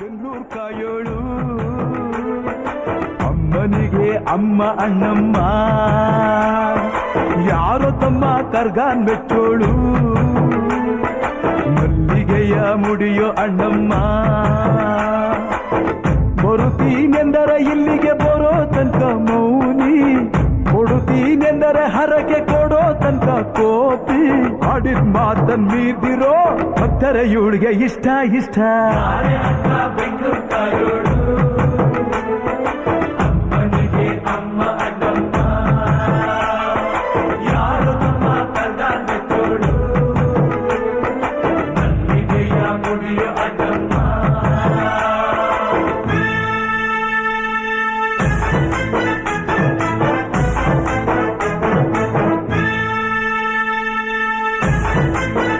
ಬೆಂಗಳೂರು ಕಾಯೋಳು ಅಮ್ಮನಿಗೆ ಅಮ್ಮ ಅಣ್ಣಮ್ಮ ಯಾರೋ ತಮ್ಮ ಕರ್ಗಾನ್ ಮೆಚ್ಚೋಳು ಮಲ್ಲಿಗೆಯ ಮುಡಿಯೋ ಅಣ್ಣಮ್ಮ ಬರುತ್ತೀನೆಂದರೆ ಇಲ್ಲಿಗೆ ಬರೋ ತನಕ ಮೌನಿ ಕೊಡುತ್ತೀನೆಂದರೆ ಹರಕೆ ಕೊಡೋ ತನಕ ಕೋಪಿ ಆಡಿದ ಮಾತನ್ ಮೀದಿರೋ ಭಕ್ತರ ಇವಳಿಗೆ ಇಷ್ಟ ಇಷ್ಟ ಬೆಂಗಳೂರು ಕಾಯೋಳು ಅಮ್ಮನಿಗೆ ಅಮ್ಮ ಅಣ್ಣಮ್ಮ ಯಾರು ತಮ್ಮ ಕರ್ಗಾನ್ ಮೆಚ್ಚೋಳು ಮಲ್ಲಿಗೆಯ ಮುಡಿಯೋ